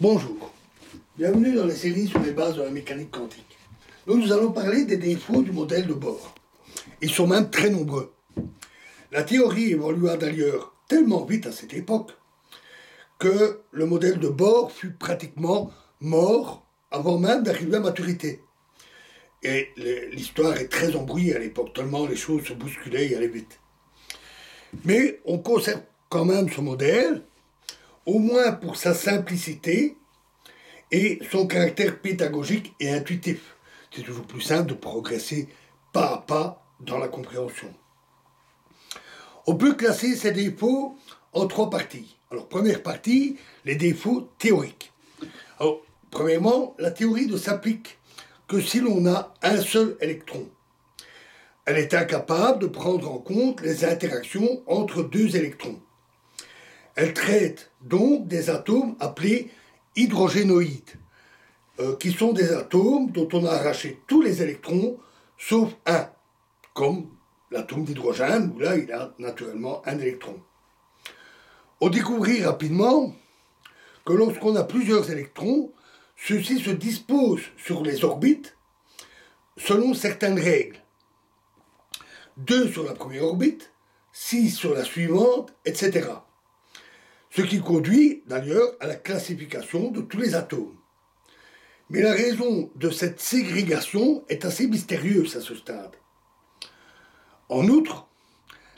Bonjour, bienvenue dans la série sur les bases de la mécanique quantique. Nous allons parler des défauts du modèle de Bohr. Ils sont même très nombreux. La théorie évolua d'ailleurs tellement vite à cette époque que le modèle de Bohr fut pratiquement mort avant même d'arriver à maturité. Et l'histoire est très embrouillée à l'époque, tellement les choses se bousculaient et allaient vite. Mais on conserve quand même ce modèle, au moins pour sa simplicité et son caractère pédagogique et intuitif. C'est toujours plus simple de progresser pas à pas dans la compréhension. On peut classer ces défauts en trois parties. Alors, première partie, les défauts théoriques. Alors, premièrement, la théorie ne s'applique que si l'on a un seul électron. Elle est incapable de prendre en compte les interactions entre deux électrons. Elle traite donc des atomes appelés hydrogénoïdes, qui sont des atomes dont on a arraché tous les électrons sauf un, comme l'atome d'hydrogène, où là il a naturellement un électron. On découvrit rapidement que lorsqu'on a plusieurs électrons, ceux-ci se disposent sur les orbites selon certaines règles. 2 sur la première orbite, 6 sur la suivante, etc. Ce qui conduit d'ailleurs à la classification de tous les atomes. Mais la raison de cette ségrégation est assez mystérieuse à ce stade. En outre,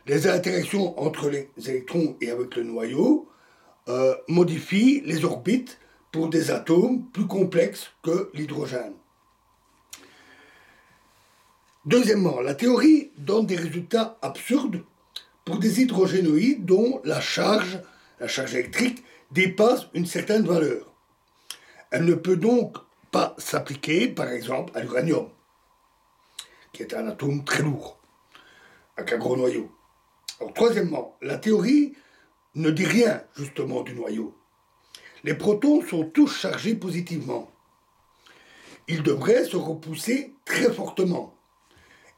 les interactions entre les électrons et avec le noyau modifient les orbites pour des atomes plus complexes que l'hydrogène. Deuxièmement, la théorie donne des résultats absurdes pour des hydrogénoïdes dont la charge électrique, dépasse une certaine valeur. Elle ne peut donc pas s'appliquer, par exemple, à l'uranium, qui est un atome très lourd, avec un gros noyau. Alors, troisièmement, la théorie ne dit rien, justement, du noyau. Les protons sont tous chargés positivement. Ils devraient se repousser très fortement.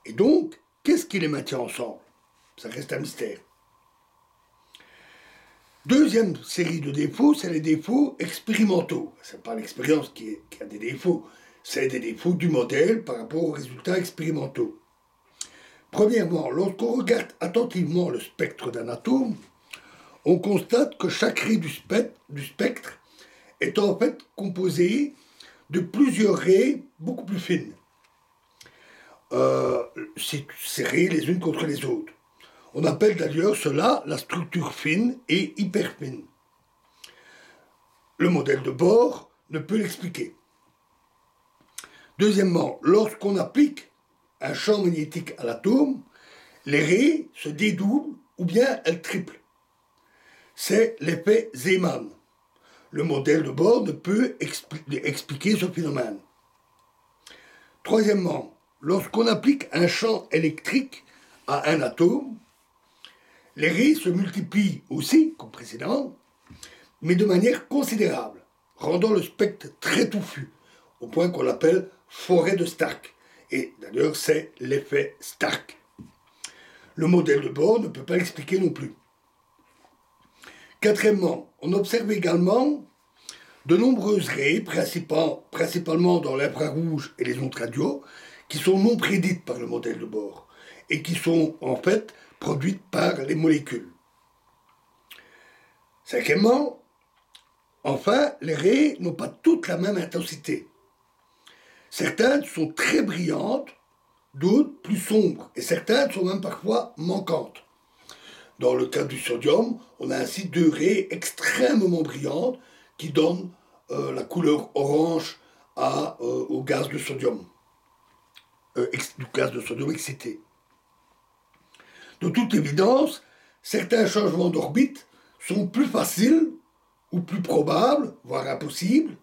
Et donc, qu'est-ce qui les maintient ensemble? Ça reste un mystère. Deuxième série de défauts, c'est les défauts expérimentaux. Ce n'est pas l'expérience qui a des défauts, c'est des défauts du modèle par rapport aux résultats expérimentaux. Premièrement, lorsqu'on regarde attentivement le spectre d'un atome, on constate que chaque raie du spectre est en fait composée de plusieurs raies beaucoup plus fines, serrées les unes contre les autres. On appelle d'ailleurs cela la structure fine et hyperfine. Le modèle de Bohr ne peut l'expliquer. Deuxièmement, lorsqu'on applique un champ magnétique à l'atome, les raies se dédoublent ou bien elles triplent. C'est l'effet Zeeman. Le modèle de Bohr ne peut expliquer ce phénomène. Troisièmement, lorsqu'on applique un champ électrique à un atome, les raies se multiplient aussi, comme précédemment, mais de manière considérable, rendant le spectre très touffu, au point qu'on l'appelle forêt de Stark. Et d'ailleurs, c'est l'effet Stark. Le modèle de Bohr ne peut pas l'expliquer non plus. Quatrièmement, on observe également de nombreuses raies, principalement dans l'infrarouge et les ondes radio, qui sont non prédites par le modèle de Bohr et qui sont en fait produites par les molécules. Cinquièmement, enfin, les raies n'ont pas toutes la même intensité. Certaines sont très brillantes, d'autres plus sombres, et certaines sont même parfois manquantes. Dans le cas du sodium, on a ainsi 2 raies extrêmement brillantes qui donnent la couleur orange au gaz de sodium, du gaz de sodium excité. De toute évidence, certains changements d'orbite sont plus faciles ou plus probables, voire impossibles,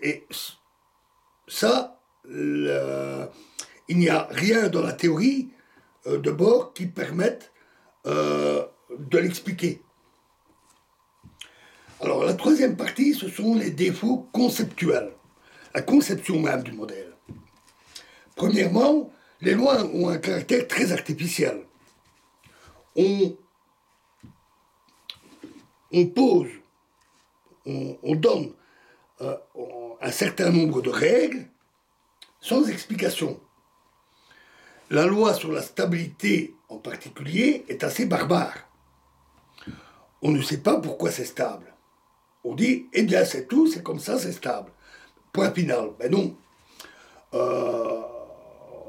et ça, il n'y a rien dans la théorie de Bohr qui permette de l'expliquer. Alors, la troisième partie, ce sont les défauts conceptuels, la conception même du modèle. Premièrement, les lois ont un caractère très artificiel. On on pose, on donne un certain nombre de règles sans explication. La loi sur la stabilité en particulier est assez barbare. On ne sait pas pourquoi c'est stable. On dit, eh bien c'est tout, c'est comme ça, c'est stable. Point final. Ben non.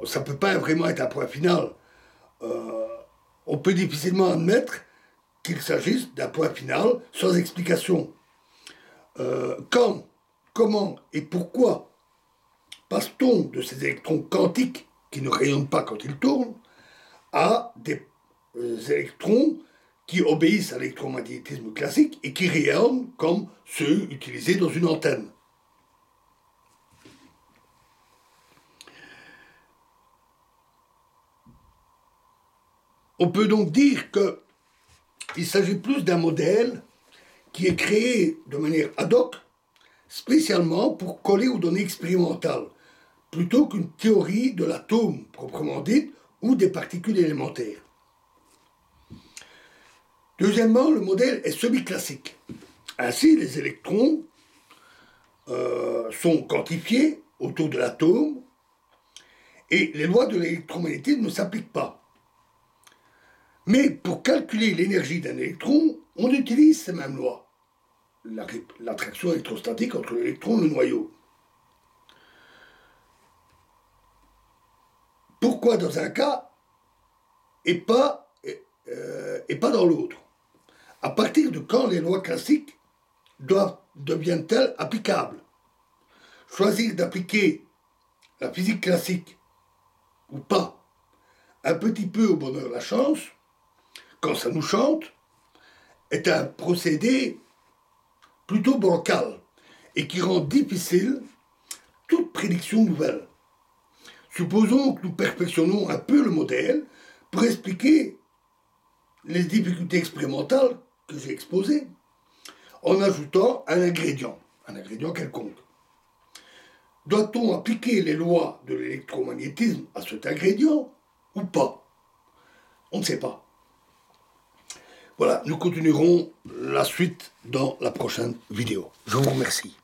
Ça ne peut pas vraiment être un point final. On peut difficilement admettre qu'il s'agisse d'un point final sans explication. Quand, comment et pourquoi passe-t-on de ces électrons quantiques qui ne rayonnent pas quand ils tournent à des électrons qui obéissent à l'électromagnétisme classique et qui rayonnent comme ceux utilisés dans une antenne? On peut donc dire qu'il s'agit plus d'un modèle qui est créé de manière ad hoc, spécialement pour coller aux données expérimentales, plutôt qu'une théorie de l'atome proprement dite ou des particules élémentaires. Deuxièmement, le modèle est semi-classique. Ainsi, les électrons sont quantifiés autour de l'atome et les lois de l'électromagnétisme ne s'appliquent pas. Mais pour calculer l'énergie d'un électron, on utilise ces mêmes lois. L'attraction électrostatique entre l'électron et le noyau. Pourquoi dans un cas et pas dans l'autre? À partir de quand les lois classiques deviennent-elles applicables? Choisir d'appliquer la physique classique ou pas, un petit peu au bonheur de la chance, quand ça nous chante, est un procédé plutôt bancal et qui rend difficile toute prédiction nouvelle. Supposons que nous perfectionnons un peu le modèle pour expliquer les difficultés expérimentales que j'ai exposées en ajoutant un ingrédient quelconque. Doit-on appliquer les lois de l'électromagnétisme à cet ingrédient ou pas? On ne sait pas. Voilà, nous continuerons la suite dans la prochaine vidéo. Je vous remercie.